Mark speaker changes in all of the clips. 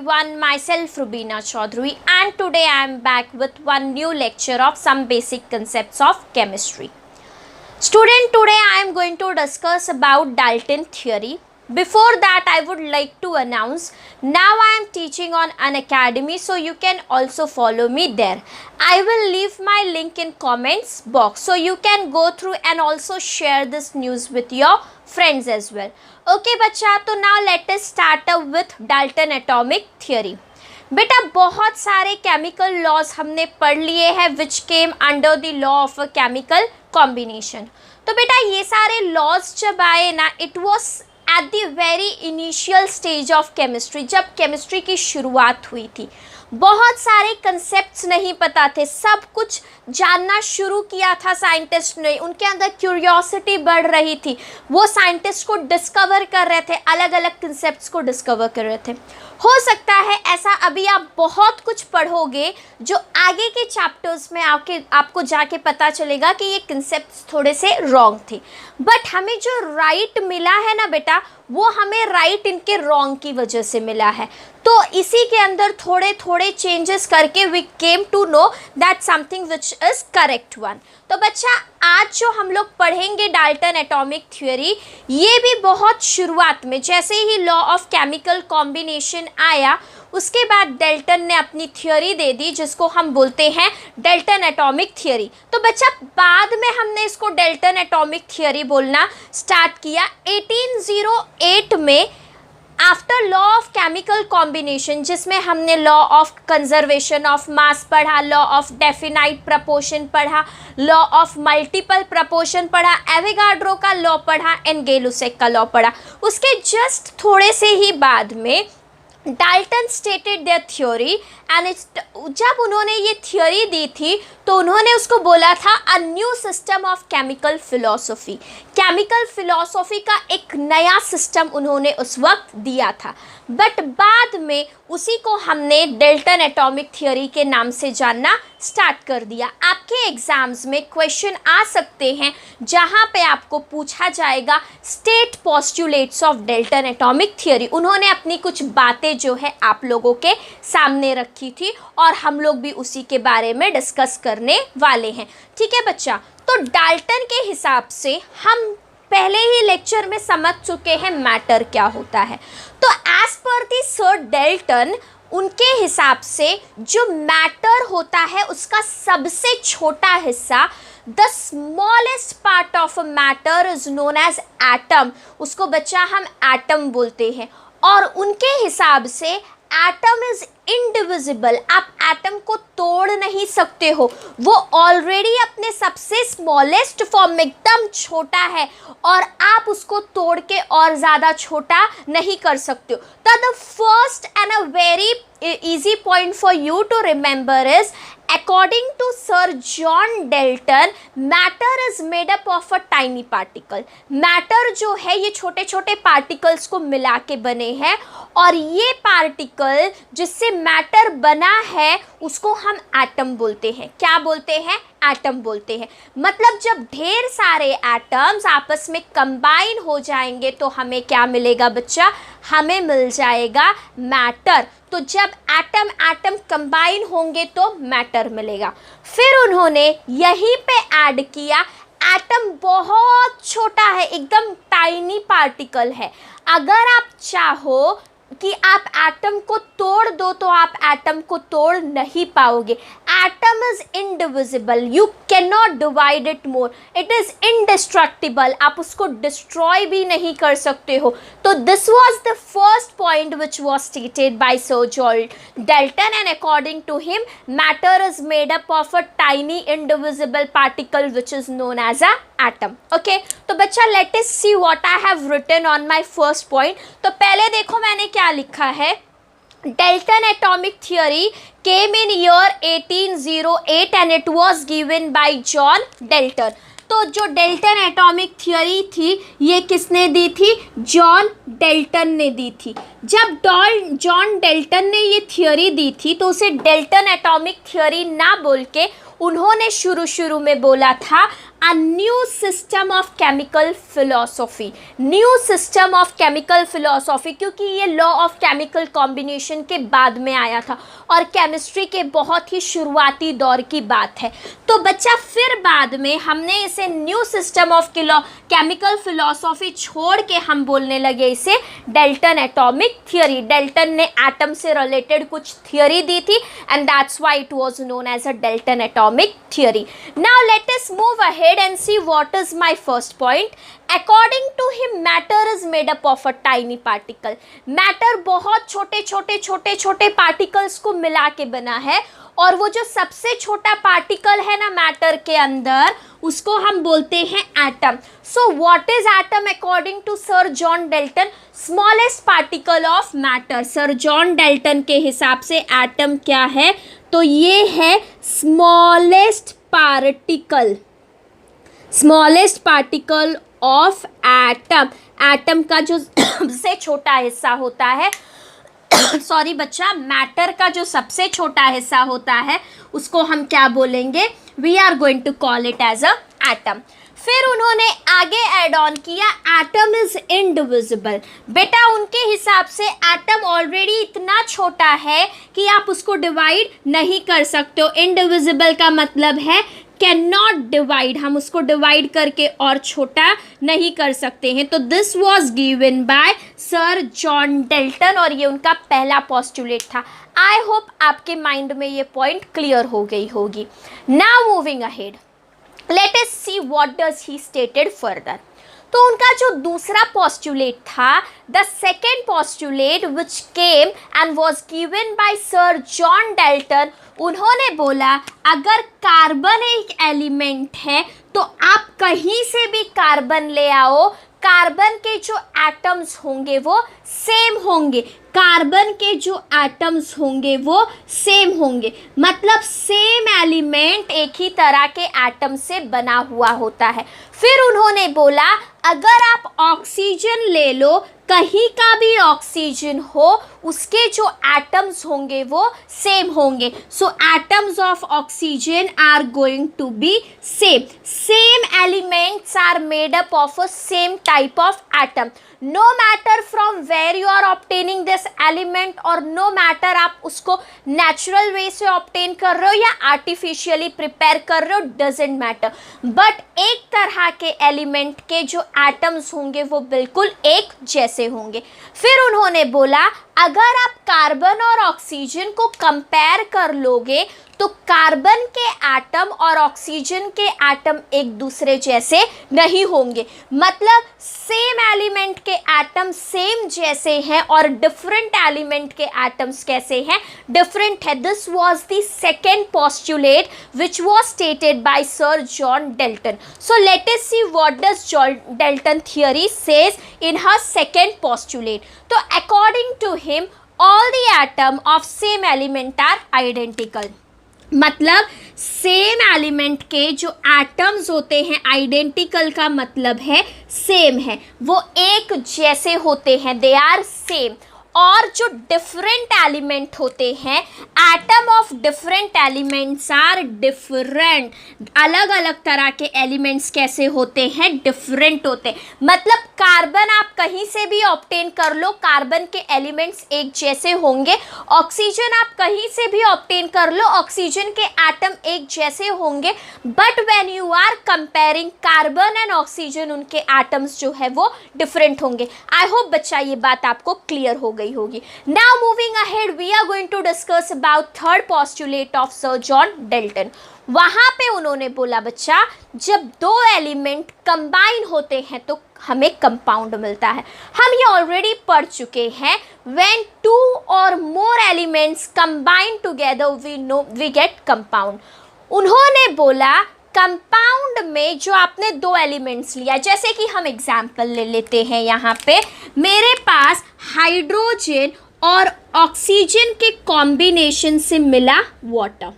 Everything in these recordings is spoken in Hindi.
Speaker 1: everyone, myself Rubina Chaudhary, and today I am back with one new lecture of some basic concepts of chemistry. Student, today I am going to discuss about Dalton theory. Before that, I would like to announce, now I am teaching on an academy, so you can also follow me there. I will leave my link in comments box, so you can go through and also share this news with your friends as well. Okay बच्चा, तो now let us start up with Dalton atomic theory. बेटा बहुत सारे केमिकल लॉज हमने पढ़ लिए हैं which came under the law of a chemical combination. तो बेटा ये सारे लॉज जब आए ना, it was at the very initial stage of chemistry. जब केमिस्ट्री की शुरुआत हुई थी, बहुत सारे कंसेप्ट्स नहीं पता थे, सब कुछ जानना शुरू किया था साइंटिस्ट ने. उनके अंदर क्यूरियोसिटी बढ़ रही थी, वो साइंटिस्ट को डिस्कवर कर रहे थे, अलग अलग कंसेप्ट्स को डिस्कवर कर रहे थे. हो सकता है ऐसा अभी आप बहुत कुछ पढ़ोगे जो आगे के चैप्टर्स में आपको जाके पता चलेगा कि ये कंसेप्ट्स थोड़े से रॉन्ग थे. बट हमें जो राइट मिला है ना बेटा, वो हमें राइट इनके रॉन्ग की वजह से मिला है. तो इसी के अंदर थोड़े थोड़े चेंजेस करके we came to know that something which is correct one. तो बच्चा आज जो हम लोग पढ़ेंगे डाल्टन एटॉमिक थ्योरी, ये भी बहुत शुरुआत में जैसे ही लॉ ऑफ केमिकल कॉम्बिनेशन आया, उसके बाद डाल्टन ने अपनी थ्योरी दे दी जिसको हम बोलते हैं डाल्टन एटॉमिक थ्योरी. तो बच्चा बाद में हमने इसको डाल्टन एटॉमिक थ्योरी बोलना स्टार्ट किया 1808 में, after law of chemical combination, जिसमें हमने law of conservation of mass पढ़ा, लॉ ऑफ डेफिनाइट प्रपोर्शन पढ़ा, लॉ ऑफ मल्टीपल प्रपोर्शन पढ़ा, एवोगाड्रो का लॉ पढ़ा एंड गेलुसेक का लॉ पढ़ा. उसके जस्ट थोड़े से ही बाद में Dalton stated their theory and जब उन्होंने ये थ्योरी दी थी तो उन्होंने उसको बोला था a new system of chemical philosophy. Chemical philosophy का एक नया सिस्टम उन्होंने उस वक्त दिया था. बट बाद में उसी को हमने डाल्टन एटॉमिक थ्योरी के नाम से जानना स्टार्ट कर दिया. आपके एग्जाम्स में क्वेश्चन आ सकते हैं जहाँ पे आपको पूछा जाएगा state postulates of Dalton atomic theory. उन्होंने अपनी कुछ बातें जो है आप लोगों के सामने रखी थी और हम लोग भी उसी के बारे में डिस्कस करने वाले हैं. ठीक है बच्चा, तो डाल्टन के हिसाब से हम पहले ही लेक्चर में समझ चुके हैं मैटर क्या होता है. तो एज पर दी सर डाल्टन, उनके हिसाब से जो मैटर होता है उसका सबसे छोटा हिस्सा, the smallest part of a matter is known as atom. उसको बच्चा हम एटम बोलते हैं. और उनके हिसाब से एटम इज इनडिविजिबल. आप एटम को तोड़ नहीं सकते हो, वो ऑलरेडी अपने सबसे स्मॉलेस्ट फॉर्म में एकदम छोटा है और आप उसको तोड़ के और ज़्यादा छोटा नहीं कर सकते हो. तो the first and a very easy point for you to remember is, according to Sir John Dalton, matter is made up of a tiny particle. Matter जो है ये छोटे छोटे particles को मिला के बने हैं और ये particle जिससे matter बना है उसको हम atom बोलते हैं. क्या बोलते हैं? एटम बोलते हैं. मतलब जब ढेर सारे एटम्स आपस में कंबाइन हो जाएंगे तो हमें क्या मिलेगा बच्चा? हमें मिल जाएगा मैटर. तो जब एटम एटम कंबाइन होंगे तो मैटर मिलेगा. फिर उन्होंने यहीं पे ऐड किया एटम बहुत छोटा है, एकदम टाइनी पार्टिकल है. अगर आप चाहो कि आप एटम को तोड़ दो तो आप एटम को तोड़ नहीं पाओगे. Atom is indivisible, you can not divide it more, it is indestructible. आप उसको डिस्ट्रॉय भी नहीं कर सकते हो. तो this was the first point which was stated by sir John Dalton and according to him matter is made up of a tiny indivisible particle which is known as a atom. Okay, तो बच्चा let us see what I have written on my first point. तो पहले देखो मैंने क्या लिखा है. Dalton atomic theory came in year 1808 and it was given by John Dalton. तो जो डाल्टन एटॉमिक थ्योरी थी ये किसने दी थी? जॉन डाल्टन ने दी थी. जब जॉन डाल्टन ने ये थ्योरी दी थी तो उसे डाल्टन एटॉमिक थ्योरी ना बोल के उन्होंने शुरू में बोला था a new system of chemical philosophy, new system of chemical philosophy, क्योंकि ये लॉ ऑफ केमिकल कॉम्बिनेशन के बाद में आया था और केमिस्ट्री के बहुत ही शुरुआती दौर की बात है। तो बच्चा फिर बाद में हमने इसे new system of chemical philosophy छोड़ के हम बोलने लगे इसे डेल्टन एटॉमिक थियोरी। डेल्टन ने एटम से रिलेटेड कुछ थियोरी दी थी and that's why it was known as a Dalton atomic theory. Now let us move ahead and see what is my first point. According to him, matter is made up of a tiny particle. Matter बहुत छोटे छोटे छोटे छोटे particles को मिला के बना है और वो जो सबसे छोटा पार्टिकल है ना मैटर के अंदर उसको हम बोलते हैं atom. So what is atom according to sir John Dalton? Smallest particle of matter. Sir John Dalton के हिसाब से एटम क्या है? तो ये है smallest particle, smallest particle of atom. Atom का जो सबसे छोटा हिस्सा होता है सॉरी बच्चा, मैटर का जो सबसे छोटा हिस्सा होता है उसको हम क्या बोलेंगे? We are going to call it as a atom. फिर उन्होंने आगे ऐड ऑन किया एटम इज इनडिविजिबल। बेटा उनके हिसाब से एटम ऑलरेडी इतना छोटा है कि आप उसको डिवाइड नहीं कर सकते हो। इनडिविजिबल का मतलब है कैन नॉट डिवाइड, हम उसको डिवाइड करके और छोटा नहीं कर सकते हैं। तो this was given by sir John Dalton और ये उनका पहला पॉस्टुलेट था। आई होप आपके माइंड में ये पॉइंट क्लियर हो गई होगी। Now moving ahead, let us see what does he stated further. तो उनका जो दूसरा पॉस्टुलेट था, the second postulate which came and was given by sir John Dalton, उन्होंने बोला अगर कार्बन एक एलिमेंट है तो आप कहीं से भी कार्बन ले आओ, कार्बन के जो एटम्स होंगे वो सेम होंगे, कार्बन के जो एटम्स होंगे वो सेम होंगे। मतलब सेम एलिमेंट एक ही तरह के एटम से बना हुआ होता है। फिर उन्होंने बोला अगर आप ऑक्सीजन ले लो, कहीं का भी ऑक्सीजन हो, उसके जो एटम्स होंगे वो सेम होंगे। So atoms of oxygen are going to be same. Same elements are made up of a same type of atom. No matter from where you are obtaining this element और नो मैटर आप उसको नेचुरल वे से ऑब्टेन कर रहे हो या आर्टिफिशियली प्रिपेयर कर रहे हो, डजेंट मैटर। बट एक तरह के एलिमेंट के जो एटम्स होंगे वो बिल्कुल एक जैसे होंगे। फिर उन्होंने बोला अगर आप कार्बन और ऑक्सीजन को कंपेयर कर लोगे तो कार्बन के एटम और ऑक्सीजन के एटम एक दूसरे जैसे नहीं होंगे। मतलब सेम एलिमेंट के एटम सेम जैसे हैं और डिफरेंट एलिमेंट के एटम्स कैसे हैं? डिफरेंट है। This was the second postulate which was stated by sir John Dalton. So let us see what does John Dalton theory says in her second postulate. तो according to him all the atom of same element are identical। मतलब सेम एलिमेंट के जो एटम्स होते हैं आइडेंटिकल का मतलब है सेम है, वो एक जैसे होते हैं, दे आर सेम। और जो डिफरेंट एलिमेंट होते हैं, atom of different elements are different. अलग अलग तरह के एलिमेंट्स कैसे होते हैं? डिफरेंट होते हैं। मतलब कार्बन आप कहीं से भी ऑब्टेन कर लो, कार्बन के एलिमेंट्स एक जैसे होंगे। ऑक्सीजन आप कहीं से भी ऑब्टेन कर लो, ऑक्सीजन के एटम एक जैसे होंगे। But when you are comparing carbon and oxygen, उनके एटम्स जो है वो डिफरेंट होंगे। आई होप बच्चा ये बात आपको क्लियर हो गई होगी। Now moving ahead, we are going to discuss about third postulate of Sir John Dalton। वहां पे उन्होंने बोला बच्चा जब दो एलिमेंट कंबाइन होते हैं तो हमें कंपाउंड मिलता है। हम ये ऑलरेडी पढ़ चुके हैं। When two or more elements combine together, we get compound। उन्होंने बोला कंपाउंड में जो आपने दो एलिमेंट्स लिया, जैसे कि हम एग्जाम्पल ले लेते हैं, यहाँ पे मेरे पास हाइड्रोजन और ऑक्सीजन के कॉम्बिनेशन से मिला वाटर।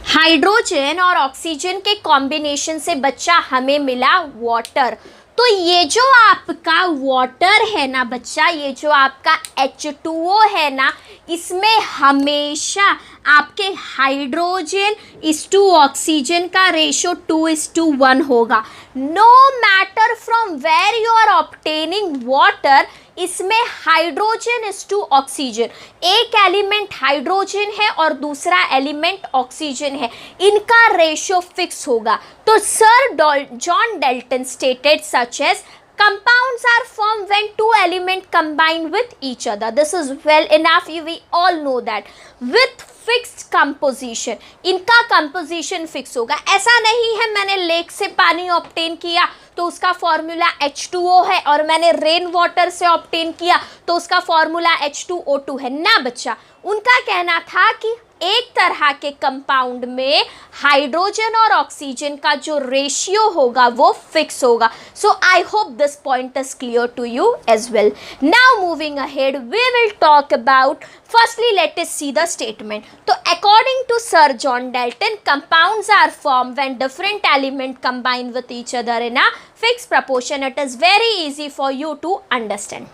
Speaker 1: हाइड्रोजन और ऑक्सीजन के कॉम्बिनेशन से बच्चा हमें मिला वाटर। तो ये जो आपका वाटर है ना बच्चा, ये जो आपका H2O है ना, इसमें हमेशा आपके हाइड्रोजन इस टू ऑक्सीजन का रेशो 2:1 होगा. No matter from where you are obtaining water, इसमें हाइड्रोजन इज टू ऑक्सीजन. एक एलिमेंट हाइड्रोजन है और दूसरा एलिमेंट ऑक्सीजन है, इनका रेशियो फिक्स होगा. तो sir John Dalton stated such as compounds are formed when two elements combine with each other. This is well enough, we all know that. With fixed composition, इनका composition fix होगा. ऐसा नहीं है मैंने लेक से पानी ऑब्टेन किया तो उसका फॉर्मूला H2O है, और मैंने रेन वाटर से ऑब्टेन किया तो उसका फॉर्मूला H2O2 है ना बच्चा. उनका कहना था कि एक तरह के कंपाउंड में हाइड्रोजन और ऑक्सीजन का जो रेशियो होगा वो फिक्स होगा. So I hope this point is clear to you as well. Now moving ahead we will talk about, firstly let us see the statement. तो according to sir John Dalton, compounds are form when different element combine with each other in a fix proportion. It is very easy for you to understand.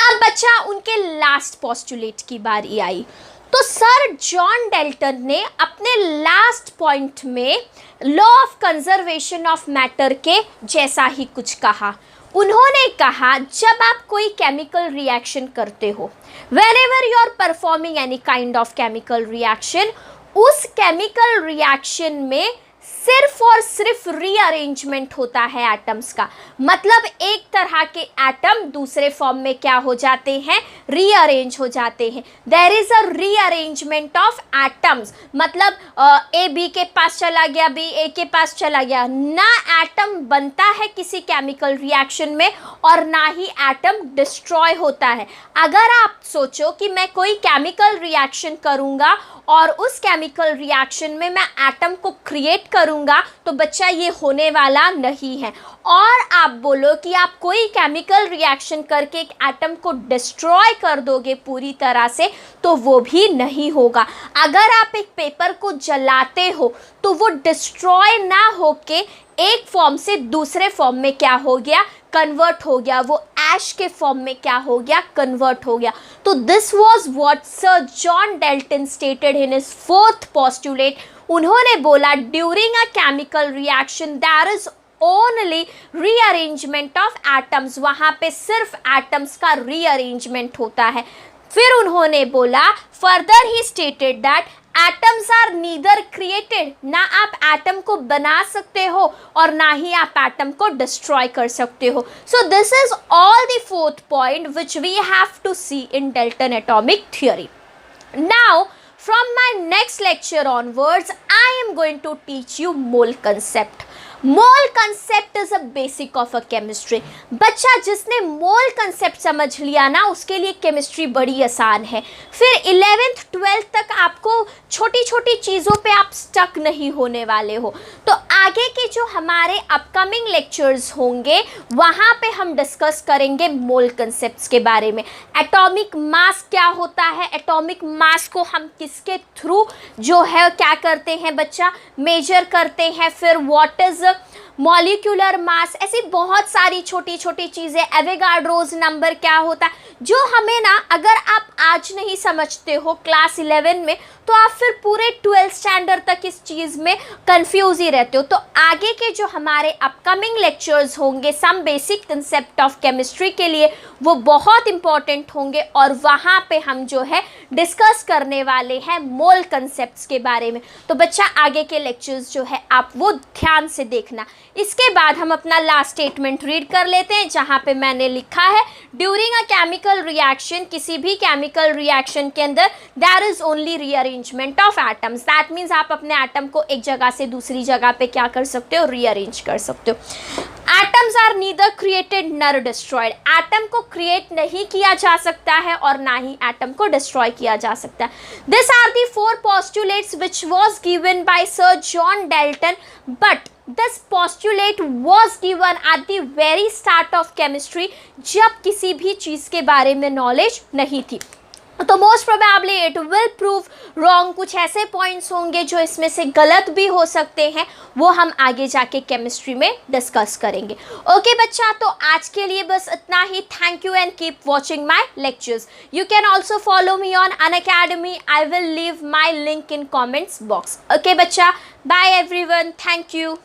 Speaker 1: अब बच्चा उनके लास्ट पोस्टुलेट की बारी आई. तो सर जॉन डाल्टन ने अपने लास्ट पॉइंट में law of conservation of matter के जैसा ही कुछ कहा. उन्होंने कहा जब आप कोई केमिकल रिएक्शन करते हो, whenever you are performing any kind of chemical reaction, उस केमिकल रिएक्शन में सिर्फ और सिर्फ रीअरेंजमेंट होता है एटम्स का. मतलब एक तरह के एटम दूसरे फॉर्म में क्या हो जाते हैं, रीअरेंज हो जाते हैं. There is a rearrangement of atoms. मतलब ए बी के पास चला गया, बी ए के पास चला गया. ना एटम बनता है किसी केमिकल रिएक्शन में और ना ही एटम डिस्ट्रॉय होता है. अगर आप सोचो कि मैं कोई केमिकल रिएक्शन करूँगा और उस केमिकल रिएक्शन में मैं एटम को क्रिएट करूँगा, तो बच्चा ये होने वाला नहीं है. और आप बोलो कि आप कोई केमिकल रिएक्शन करके एक एटम को डिस्ट्रॉय कर दोगे पूरी तरह से, तो वो भी नहीं होगा. अगर आप एक पेपर को जलाते हो तो वो डिस्ट्रॉय ना होके एक फॉर्म से दूसरे फॉर्म में क्या हो गया, कन्वर्ट हो गया. वो ऐश के फॉर्म में क्या हो गया, कन्वर्ट हो गया. तो this was what sir John Dalton stated in his fourth postulate. उन्होंने बोला during a chemical reaction there is only rearrangement of atoms. वहाँ पे सिर्फ एटम्स का रीअरेंजमेंट होता है. फिर उन्होंने बोला, further he stated that atoms are neither created, ना आप एटम को बना सकते हो और ना ही आप एटम को डिस्ट्रॉय कर सकते हो. So this is all the fourth point which we have to see in Dalton atomic theory. Now from my next lecture onwards, I am going to teach you mole concept. Mole concept is a basic of a chemistry. बच्चा जिसने मोल कंसेप्ट समझ लिया ना, उसके लिए केमिस्ट्री बड़ी आसान है. फिर 11th 12th तक आपको छोटी छोटी चीज़ों पे आप स्टक नहीं होने वाले हो. तो आगे के जो हमारे अपकमिंग लेक्चर्स होंगे वहाँ पे हम डिस्कस करेंगे मोल कंसेप्ट्स के बारे में. एटॉमिक मास क्या होता है, एटॉमिक मास को हम किसके थ्रू जो है क्या करते हैं बच्चा, मेजर करते हैं. फिर व्हाट इज मॉलिक्यूलर मास, ऐसी बहुत सारी छोटी छोटी चीज़ें. एवोगाड्रोज नंबर क्या होता है, जो हमें ना अगर आप आज नहीं समझते हो क्लास 11 में, तो आप फिर पूरे 12th स्टैंडर्ड तक इस चीज़ में कंफ्यूज ही रहते हो. तो आगे के जो हमारे अपकमिंग लेक्चर्स होंगे some basic concept of chemistry के लिए, वो बहुत इंपॉर्टेंट होंगे और वहाँ पे हम जो है डिस्कस करने वाले हैं मोल कंसेप्ट्स के बारे में. तो बच्चा आगे के लेक्चर्स जो है आप वो ध्यान से देखना. इसके बाद हम अपना लास्ट स्टेटमेंट रीड कर लेते हैं, जहाँ पे मैंने लिखा है ड्यूरिंग अ केमिकल रिएक्शन, किसी भी केमिकल रिएक्शन के अंदर there is only rearrangement of atoms. That means आप अपने एटम को एक जगह से दूसरी जगह पे क्या कर सकते हो, रीअरेंज कर सकते हो. एटम्स आर नीदर क्रिएटेड नर डिस्ट्रॉयड. एटम को क्रिएट नहीं किया जा सकता है और ना ही एटम को डिस्ट्रॉय किया जा सकता है. This are the 4 postulates which was given by Sir John Dalton, but this postulate was given at the very start of chemistry, जब किसी भी चीज़ के बारे में नॉलेज नहीं थी. तो most probably it will prove wrong. कुछ ऐसे पॉइंट्स होंगे जो इसमें से गलत भी हो सकते हैं, वो हम आगे जाके केमिस्ट्री में डिस्कस करेंगे। ओके बच्चा, तो आज के लिए बस इतना ही। Thank you and keep watching my lectures. You can also follow me on Unacademy. I will leave my link in comments box. Okay बच्चा, बाय एवरीवन, थैंक यू।